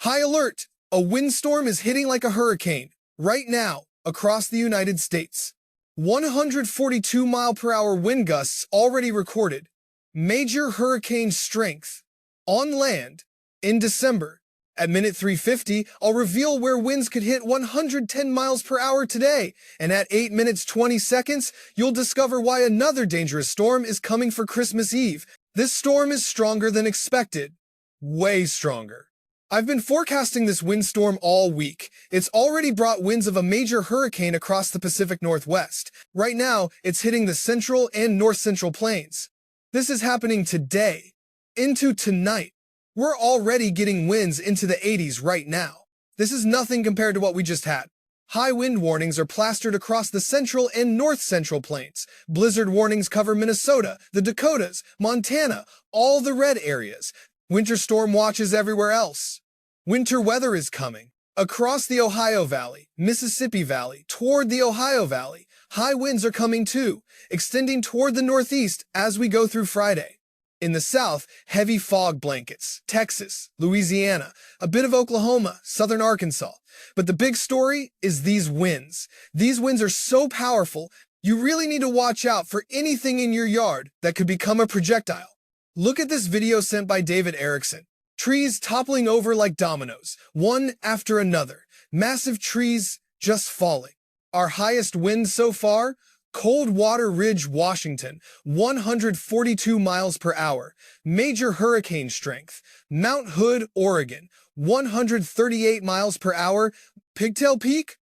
High alert! A windstorm is hitting like a hurricane, right now, across the United States. 142-mile-per-hour wind gusts already recorded. Major hurricane strength. On land, in December. At minute 350, I'll reveal where winds could hit 110 miles per hour today, and at 8 minutes 20 seconds, you'll discover why another dangerous storm is coming for Christmas Eve. This storm is stronger than expected. Way stronger. I've been forecasting this windstorm all week. It's already brought winds of a major hurricane across the Pacific Northwest. Right now, it's hitting the central and north-central plains. This is happening today, into tonight. We're already getting winds into the 80s right now. This is nothing compared to what we just had. High wind warnings are plastered across the central and north-central plains. Blizzard warnings cover Minnesota, the Dakotas, Montana, all the red areas. Winter storm watches everywhere else. Winter weather is coming. Across the Ohio Valley, Mississippi Valley, toward the Ohio Valley, high winds are coming too, extending toward the northeast as we go through Friday. In the south, heavy fog blankets, Texas, Louisiana, a bit of Oklahoma, southern Arkansas. But the big story is these winds. These winds are so powerful, you really need to watch out for anything in your yard that could become a projectile. Look at this video sent by David Erickson. Trees toppling over like dominoes, one after another. Massive trees just falling. Our highest wind so far? Coldwater Ridge, Washington, 142 miles per hour. Major hurricane strength. Mount Hood, Oregon, 138 miles per hour. Pigtail Peak,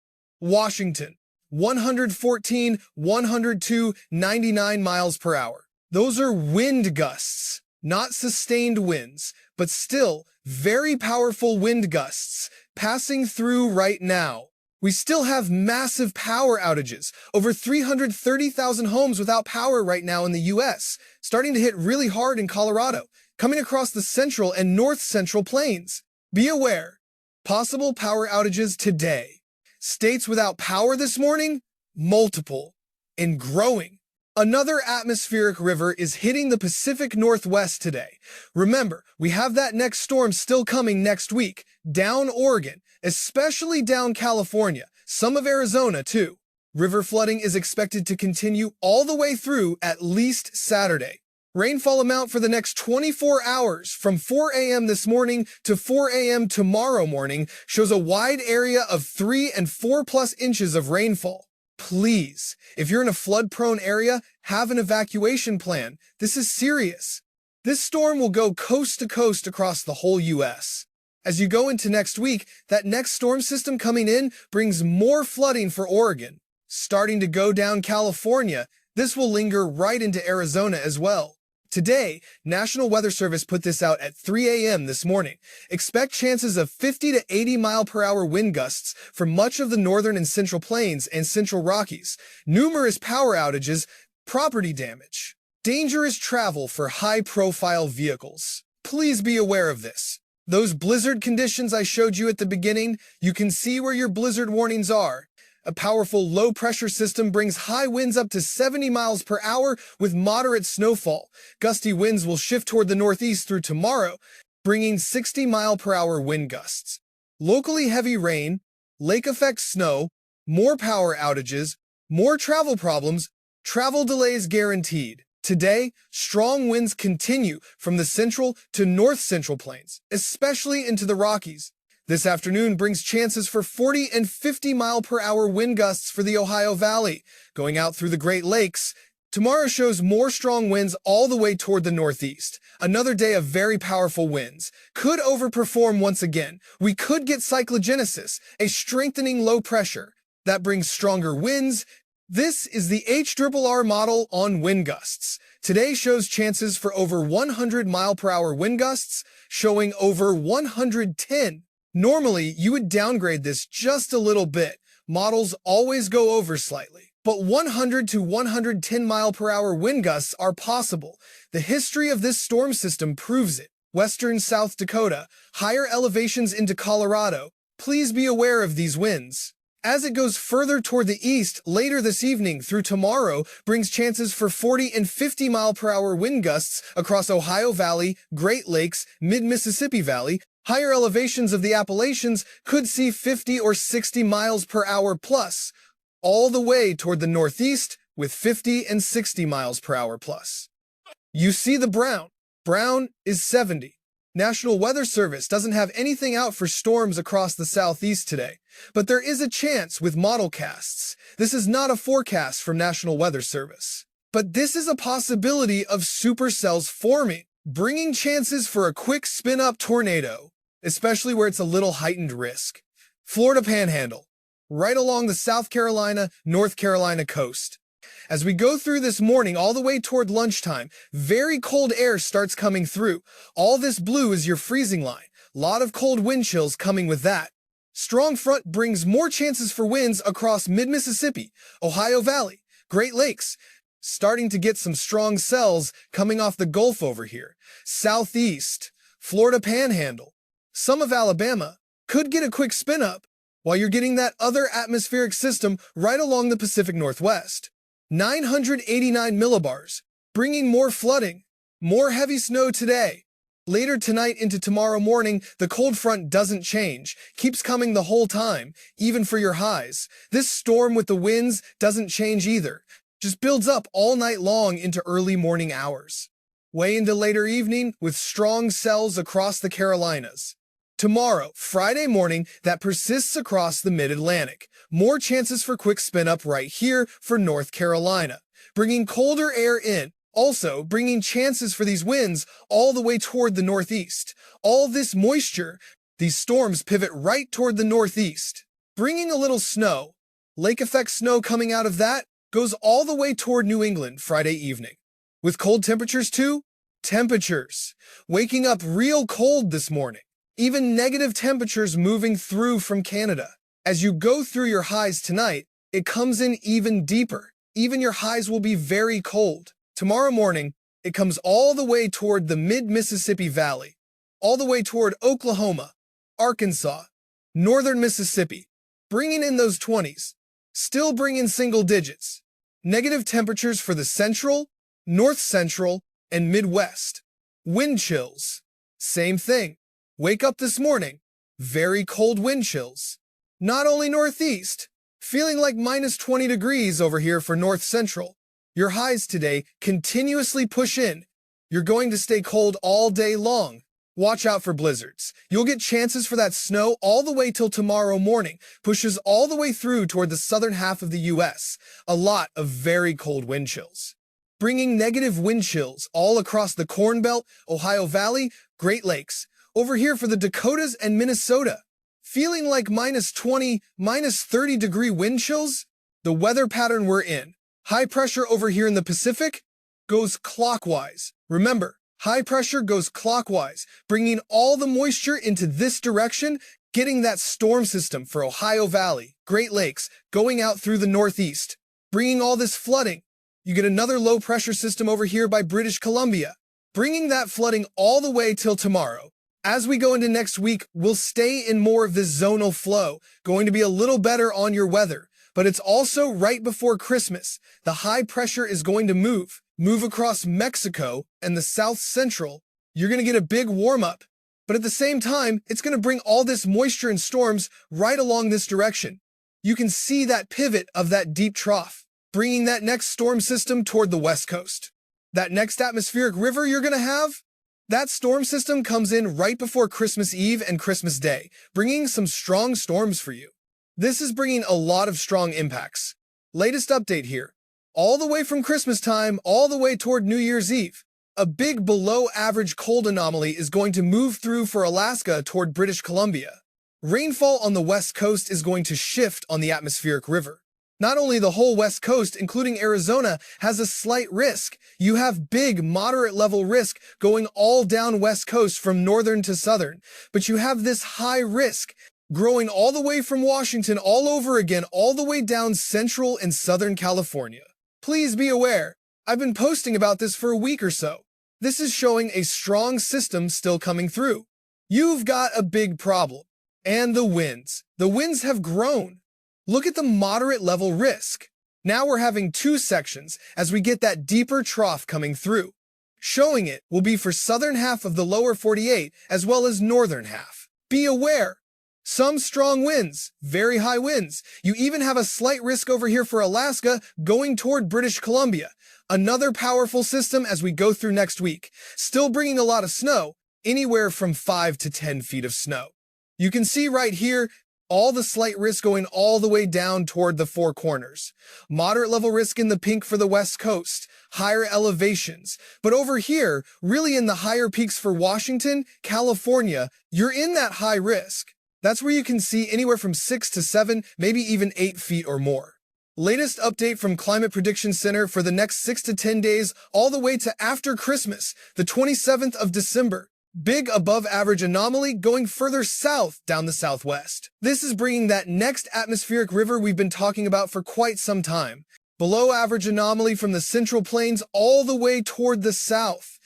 Washington, 114, 102, 99 miles per hour. Those are wind gusts, not sustained winds, but still very powerful wind gusts passing through right now. We still have massive power outages, over 330,000 homes without power right now in the U.S., starting to hit really hard in Colorado, coming across the central and north-central plains. Be aware, possible power outages today. States without power this morning? Multiple, and growing. Another atmospheric river is hitting the Pacific Northwest today. Remember, we have that next storm still coming next week, down Oregon, especially down California, some of Arizona too. River flooding is expected to continue all the way through at least Saturday. Rainfall amount for the next 24 hours from 4 a.m. this morning to 4 a.m. tomorrow morning shows a wide area of 3 and 4+ inches of rainfall. Please, if you're in a flood-prone area, have an evacuation plan. This is serious. This storm will go coast to coast across the whole U.S. As you go into next week, that next storm system coming in brings more flooding for Oregon. Starting to go down California, this will linger right into Arizona as well. Today, National Weather Service put this out at 3 a.m. this morning. Expect chances of 50 to 80 mile-per-hour wind gusts for much of the northern and central plains and central Rockies. Numerous power outages, property damage. Dangerous travel for high-profile vehicles. Please be aware of this. Those blizzard conditions I showed you at the beginning, you can see where your blizzard warnings are. A powerful low-pressure system brings high winds up to 70 miles per hour with moderate snowfall. Gusty winds will shift toward the northeast through tomorrow, bringing 60-mile-per-hour wind gusts. Locally heavy rain, lake-effect snow, more power outages, more travel problems, travel delays guaranteed. Today, strong winds continue from the central to north-central plains, especially into the Rockies. This afternoon brings chances for 40 and 50 mile-per-hour wind gusts for the Ohio Valley, going out through the Great Lakes. Tomorrow shows more strong winds all the way toward the northeast. Another day of very powerful winds. Could overperform once again. We could get cyclogenesis, a strengthening low pressure. That brings stronger winds. This is the HRRR model on wind gusts. Today shows chances for over 100 mile-per-hour wind gusts, showing over 110. Normally, you would downgrade this just a little bit. Models always go over slightly. But 100 to 110 mile-per-hour wind gusts are possible. The history of this storm system proves it. Western South Dakota, higher elevations into Colorado. Please be aware of these winds. As it goes further toward the east, later this evening through tomorrow brings chances for 40 and 50 mile-per-hour wind gusts across Ohio Valley, Great Lakes, mid-Mississippi Valley, Higher elevations of the Appalachians could see 50 or 60 miles per hour plus, all the way toward the northeast with 50 and 60 miles per hour plus. You see the brown. Brown is 70. National Weather Service doesn't have anything out for storms across the southeast today, but there is a chance with model casts. This is not a forecast from National Weather Service. But this is a possibility of supercells forming, bringing chances for a quick spin-up tornado, especially where it's a little heightened risk. Florida Panhandle, right along the South Carolina, North Carolina coast. As we go through this morning all the way toward lunchtime, very cold air starts coming through. All this blue is your freezing line. Lot of cold wind chills coming with that. Strong front brings more chances for winds across mid-Mississippi, Ohio Valley, Great Lakes, starting to get some strong cells coming off the Gulf over here. Southeast, Florida Panhandle, some of Alabama could get a quick spin up while you're getting that other atmospheric system right along the Pacific Northwest. 989 millibars, bringing more flooding, more heavy snow today. Later tonight into tomorrow morning, the cold front doesn't change, keeps coming the whole time, even for your highs. This storm with the winds doesn't change either, just builds up all night long into early morning hours. Way into later evening with strong cells across the Carolinas. Tomorrow, Friday morning, that persists across the mid-Atlantic. More chances for quick spin-up right here for North Carolina, bringing colder air in, also bringing chances for these winds all the way toward the northeast. All this moisture, these storms pivot right toward the northeast, bringing a little snow. Lake effect snow coming out of that goes all the way toward New England Friday evening. With cold temperatures too, waking up real cold this morning. Even negative temperatures moving through from Canada. As you go through your highs tonight, it comes in even deeper. Even your highs will be very cold. Tomorrow morning, it comes all the way toward the mid-Mississippi Valley, all the way toward Oklahoma, Arkansas, northern Mississippi, bringing in those 20s, still bringing single digits. Negative temperatures for the central, north central, and Midwest. Wind chills, same thing. Wake up this morning, very cold wind chills. Not only northeast, feeling like minus 20 degrees over here for north central. Your highs today continuously push in. You're going to stay cold all day long. Watch out for blizzards. You'll get chances for that snow all the way till tomorrow morning. Pushes all the way through toward the southern half of the U.S. A lot of very cold wind chills. Bringing negative wind chills all across the Corn Belt, Ohio Valley, Great Lakes. Over here for the Dakotas and Minnesota, feeling like minus 20, minus 30 degree wind chills. The weather pattern we're in. High pressure over here in the Pacific goes clockwise. Remember, high pressure goes clockwise, bringing all the moisture into this direction, getting that storm system for Ohio Valley, Great Lakes, going out through the northeast, bringing all this flooding. You get another low pressure system over here by British Columbia, bringing that flooding all the way till tomorrow. As we go into next week, we'll stay in more of this zonal flow, going to be a little better on your weather. But it's also right before Christmas. The high pressure is going to move across Mexico and the south central. You're going to get a big warm-up. But at the same time, it's going to bring all this moisture and storms right along this direction. You can see that pivot of that deep trough, bringing that next storm system toward the west coast. That next atmospheric river you're going to have, that storm system comes in right before Christmas Eve and Christmas Day, bringing some strong storms for you. This is bringing a lot of strong impacts. Latest update here. All the way from Christmas time, all the way toward New Year's Eve. A big below-average cold anomaly is going to move through for Alaska toward British Columbia. Rainfall on the west coast is going to shift on the atmospheric river. Not only the whole west coast, including Arizona, has a slight risk. You have big, moderate-level risk going all down west coast from northern to southern. But you have this high risk growing all the way from Washington all over again, all the way down central and southern California. Please be aware, I've been posting about this for a week or so. This is showing a strong system still coming through. You've got a big problem. And the winds. The winds have grown. Look at the moderate level risk. Now we're having two sections as we get that deeper trough coming through. Showing it will be for southern half of the lower 48 as well as northern half. Be aware. Some strong winds, very high winds. You even have a slight risk over here for Alaska going toward British Columbia. Another powerful system as we go through next week. Still bringing a lot of snow, anywhere from 5 to 10 feet of snow. You can see right here, all the slight risk going all the way down toward the Four Corners. Moderate level risk in the pink for the West Coast, higher elevations. But over here, really in the higher peaks for Washington, California, you're in that high risk. That's where you can see anywhere from 6 to 7, maybe even 8 feet or more. Latest update from Climate Prediction Center for the next 6 to 10 days, all the way to after Christmas, the 27th of December. Big above average anomaly going further south down the southwest. This is bringing that next atmospheric river we've been talking about for quite some time. Below average anomaly from the central plains all the way toward the south,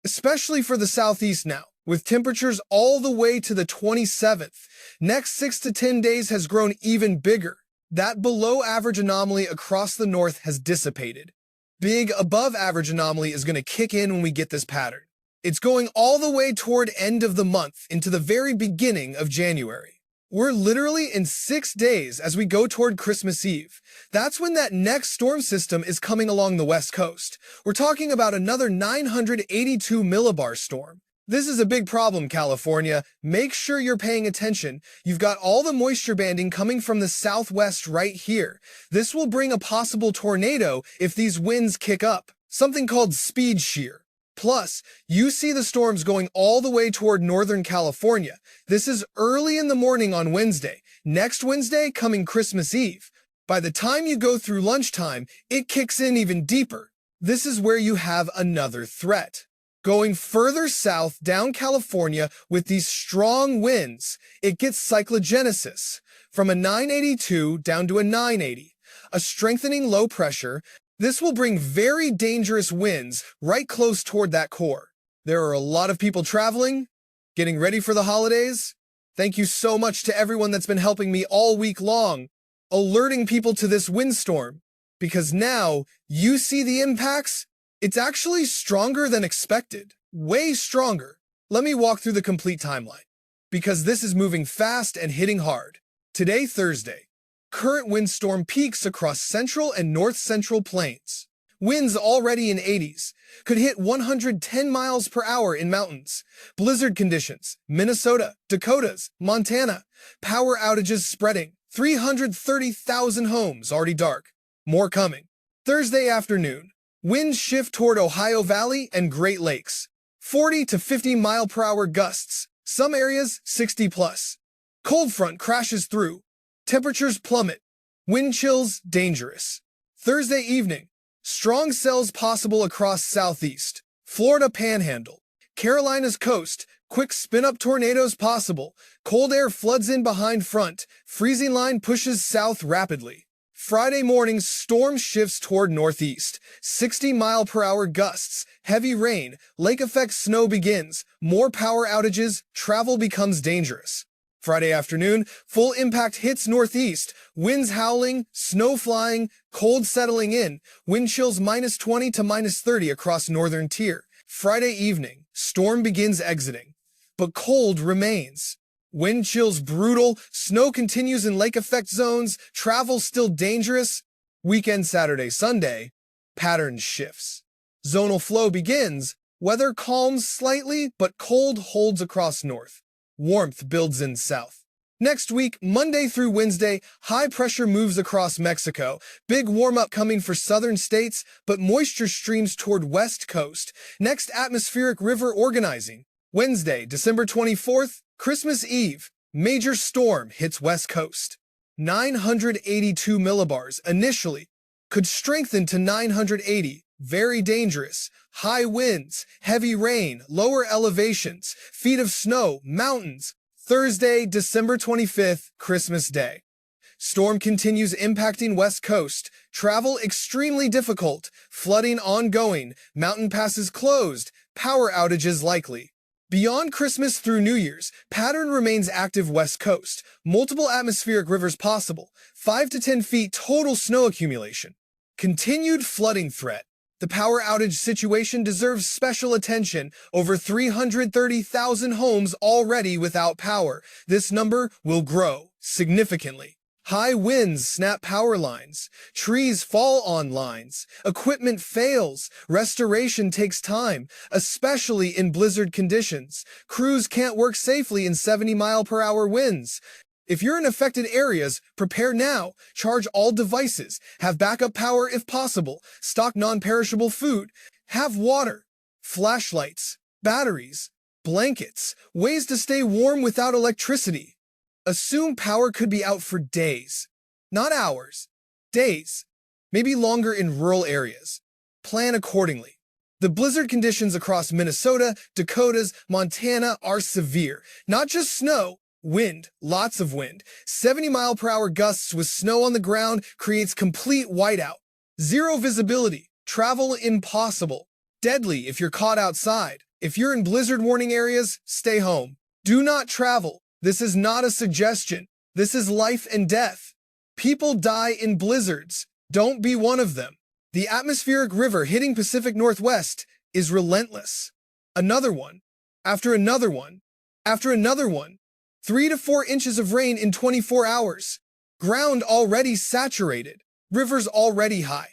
especially for the southeast now, with temperatures all the way to the 27th. Next 6 to 10 days has grown even bigger. That below average anomaly across the north has dissipated. Big above average anomaly is going to kick in when we get this pattern. It's going all the way toward end of the month into the very beginning of January. We're literally in 6 days as we go toward Christmas Eve. That's when that next storm system is coming along the west coast. We're talking about another 982 millibar storm. This is a big problem, California. Make sure you're paying attention. You've got all the moisture banding coming from the southwest right here. This will bring a possible tornado if these winds kick up, something called speed shear. Plus, you see the storms going all the way toward Northern California. This is early in the morning on Wednesday. Next Wednesday, coming Christmas Eve. By the time you go through lunchtime, it kicks in even deeper. This is where you have another threat. Going further south down California with these strong winds, it gets cyclogenesis. From a 982 down to a 980. A strengthening low pressure. This will bring very dangerous winds right close toward that core. There are a lot of people traveling, getting ready for the holidays. Thank you so much to everyone that's been helping me all week long, alerting people to this windstorm, because now you see the impacts. It's actually stronger than expected, way stronger. Let me walk through the complete timeline, because this is moving fast and hitting hard. Today, Thursday. Current windstorm peaks across central and north-central plains. Winds already in 80s, could hit 110 miles per hour in mountains. Blizzard conditions, Minnesota, Dakotas, Montana. Power outages spreading, 330,000 homes already dark. More coming. Thursday afternoon, winds shift toward Ohio Valley and Great Lakes. 40 to 50 mile per hour gusts, some areas 60 plus. Cold front crashes through. Temperatures plummet. Wind chills dangerous. Thursday evening, strong cells possible across southeast. Florida Panhandle. Carolinas coast. Quick spin-up tornadoes possible. Cold air floods in behind front. Freezing line pushes south rapidly. Friday morning, storm shifts toward northeast. 60 mile per hour gusts. Heavy rain. Lake effect snow begins. More power outages. Travel becomes dangerous. Friday afternoon, full impact hits northeast, winds howling, snow flying, cold settling in, wind chills -20 to -30 across northern tier. Friday evening, storm begins exiting, but cold remains. Wind chills brutal, snow continues in lake effect zones, travel still dangerous. Weekend Saturday, Sunday, pattern shifts. Zonal flow begins, weather calms slightly, but cold holds across north. Warmth builds in south. Next week, Monday through Wednesday, high pressure moves across Mexico. Big warm-up coming for southern states, but moisture streams toward west coast. Next atmospheric river organizing. Wednesday, December 24th, Christmas Eve. Major storm hits west coast. 982 millibars initially could strengthen to 980. Very dangerous. High winds, heavy rain, lower elevations, feet of snow, mountains. Thursday, December 25th, Christmas Day. Storm continues impacting west coast. Travel extremely difficult. Flooding ongoing. Mountain passes closed. Power outages likely. Beyond Christmas through New Year's, pattern remains active west coast. Multiple atmospheric rivers possible. 5 to 10 feet total snow accumulation. Continued flooding threat. The power outage situation deserves special attention. Over 330,000 homes already without power. This number will grow significantly. High winds snap power lines. Trees fall on lines. Equipment fails. Restoration takes time, especially in blizzard conditions. Crews can't work safely in 70-mile-per-hour winds. If you're in affected areas, prepare now. Charge all devices. Have backup power if possible. Stock non-perishable food. Have water, flashlights, batteries, blankets, ways to stay warm without electricity. Assume power could be out for days, not hours, days, maybe longer in rural areas. Plan accordingly. The blizzard conditions across Minnesota, Dakotas, Montana are severe. Not just snow, wind, lots of wind. 70-mile-per-hour gusts with snow on the ground creates complete whiteout. Zero visibility, travel impossible. Deadly if you're caught outside. If you're in blizzard warning areas, stay home. Do not travel. This is not a suggestion. This is life and death. People die in blizzards. Don't be one of them. The atmospheric river hitting Pacific Northwest is relentless. Another one, after another one, after another one. 3 to 4 inches of rain in 24 hours. Ground already saturated. Rivers already high.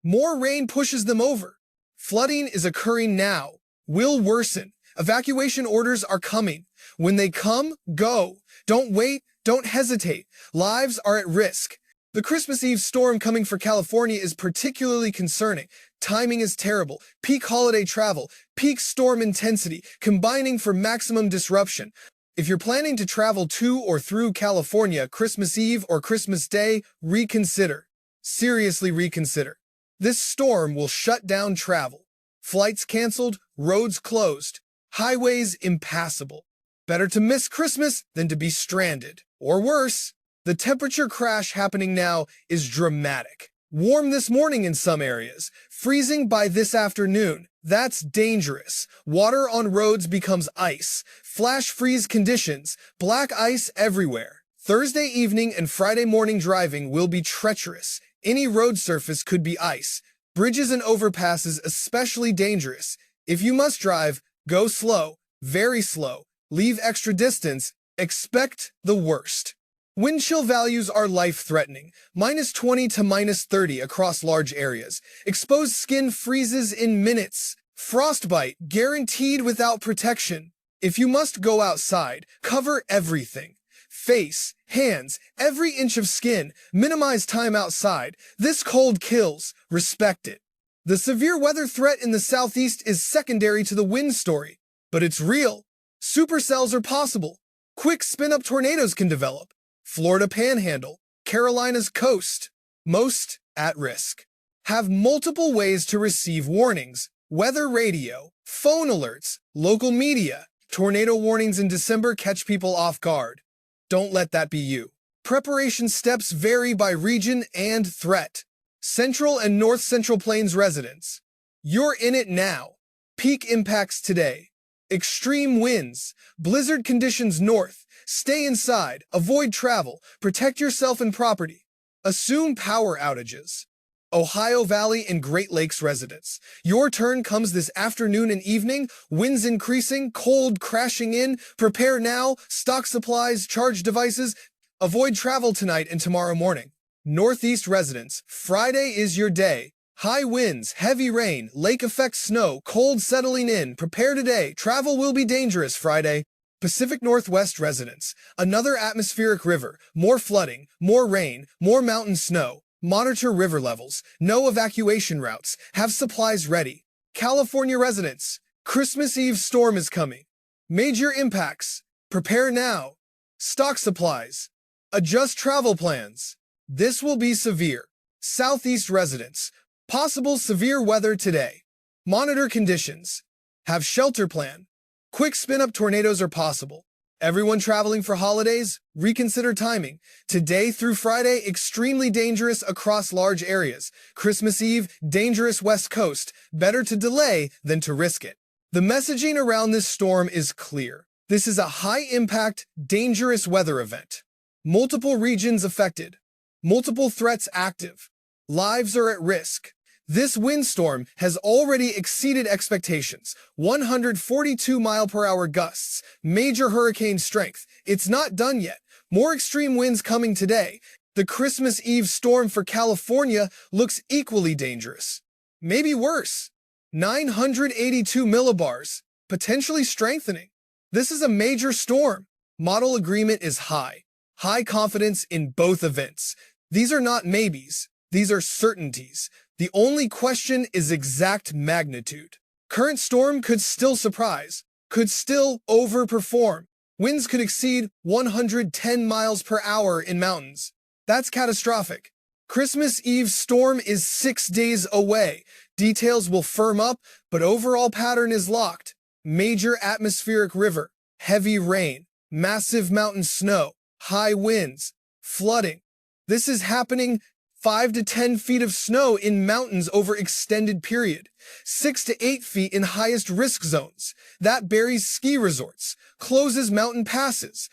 More rain pushes them over. Flooding is occurring now. Will worsen. Evacuation orders are coming. When they come, go. Don't wait. Don't hesitate. Lives are at risk. The Christmas Eve storm coming for California is particularly concerning. Timing is terrible. Peak holiday travel. Peak storm intensity. Combining for maximum disruption. If you're planning to travel to or through California Christmas Eve or Christmas Day, reconsider. Seriously reconsider. This storm will shut down travel. Flights canceled, roads closed, highways impassable. Better to miss Christmas than to be stranded. Or worse, the temperature crash happening now is dramatic. Warm this morning in some areas, freezing by this afternoon. That's dangerous. Water on roads becomes ice. Flash freeze conditions, black ice everywhere. Thursday evening and Friday morning driving will be treacherous. Any road surface could be ice. Bridges and overpasses especially dangerous. If you must drive, go slow, very slow. Leave extra distance. Expect the worst. Wind chill values are life-threatening, -20 to -30 across large areas. Exposed skin freezes in minutes. Frostbite guaranteed without protection. If you must go outside, cover everything. Face, hands, every inch of skin. Minimize time outside. This cold kills. Respect it. The severe weather threat in the southeast is secondary to the wind story, but it's real. Supercells are possible. Quick spin-up tornadoes can develop. Florida Panhandle, Carolina's coast, most at risk. Have multiple ways to receive warnings: weather radio, phone alerts, local media. Tornado warnings in December catch people off guard. Don't let that be you. Preparation steps vary by region and threat. Central and North Central Plains residents, you're in it now. Peak impacts today. Extreme winds, blizzard conditions north. Stay inside, avoid travel, protect yourself and property. Assume power outages. Ohio Valley and Great Lakes residents, your turn comes this afternoon and evening. Winds increasing, cold crashing in. Prepare now, stock supplies, charge devices. Avoid travel tonight and tomorrow morning. Northeast residents, Friday is your day. High winds, heavy rain, lake effect snow, cold settling in. Prepare today. Travel will be dangerous Friday. Pacific Northwest residents, another atmospheric river, more flooding, more rain, more mountain snow. Monitor river levels, no evacuation routes, have supplies ready. California residents, Christmas Eve storm is coming. Major impacts, prepare now. Stock supplies, adjust travel plans. This will be severe. Southeast residents, possible severe weather today. Monitor conditions, have shelter plan. Quick spin-up tornadoes are possible. Everyone traveling for holidays, reconsider timing. Today through Friday, extremely dangerous across large areas. Christmas Eve, dangerous West Coast. Better to delay than to risk it. The messaging around this storm is clear. This is a high-impact, dangerous weather event. Multiple regions affected. Multiple threats active. Lives are at risk. This windstorm has already exceeded expectations. 142-mile-per-hour gusts, major hurricane strength. It's not done yet. More extreme winds coming today. The Christmas Eve storm for California looks equally dangerous. Maybe worse. 982 millibars, potentially strengthening. This is a major storm. Model agreement is high. High confidence in both events. These are not maybes. These are certainties. The only question is exact magnitude. Current storm could still surprise, could still overperform. Winds could exceed 110 miles per hour in mountains. That's catastrophic. Christmas Eve storm is 6 days away. Details will firm up, but overall pattern is locked. Major atmospheric river, heavy rain, massive mountain snow, high winds, flooding. This is happening. 5 to 10 feet of snow in mountains over extended period. 6 to 8 feet in highest risk zones. That buries ski resorts, closes mountain passes,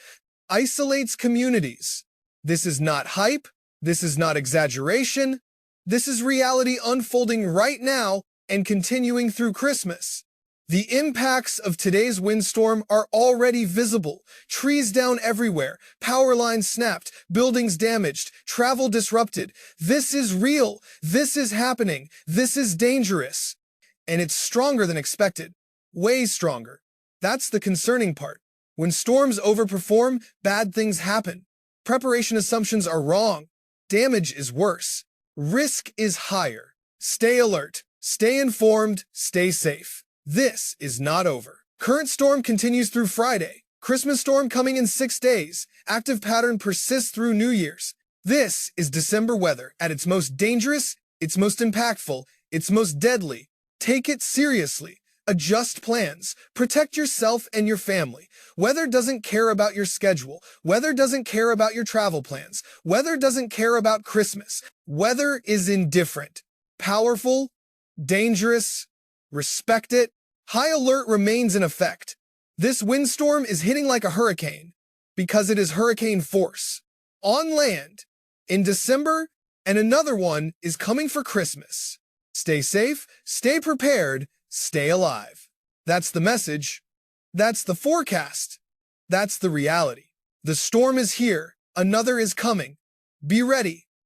isolates communities. This is not hype. This is not exaggeration. This is reality unfolding right now and continuing through Christmas. The impacts of today's windstorm are already visible. Trees down everywhere, power lines snapped, buildings damaged, travel disrupted. This is real. This is happening. This is dangerous. And it's stronger than expected. Way stronger. That's the concerning part. When storms overperform, bad things happen. Preparation assumptions are wrong. Damage is worse. Risk is higher. Stay alert. Stay informed. Stay safe. This is not over. Current storm continues through Friday. Christmas storm coming in 6 days. Active pattern persists through New Year's. This is December weather at its most dangerous, its most impactful, its most deadly. Take it seriously. Adjust plans. Protect yourself and your family. Weather doesn't care about your schedule. Weather doesn't care about your travel plans. Weather doesn't care about Christmas. Weather is indifferent. Powerful, dangerous, respect it. High alert remains in effect. This windstorm is hitting like a hurricane because it is hurricane force. On land, in December, and another one is coming for Christmas. Stay safe, stay prepared, stay alive. That's the message. That's the forecast. That's the reality. The storm is here. Another is coming. Be ready.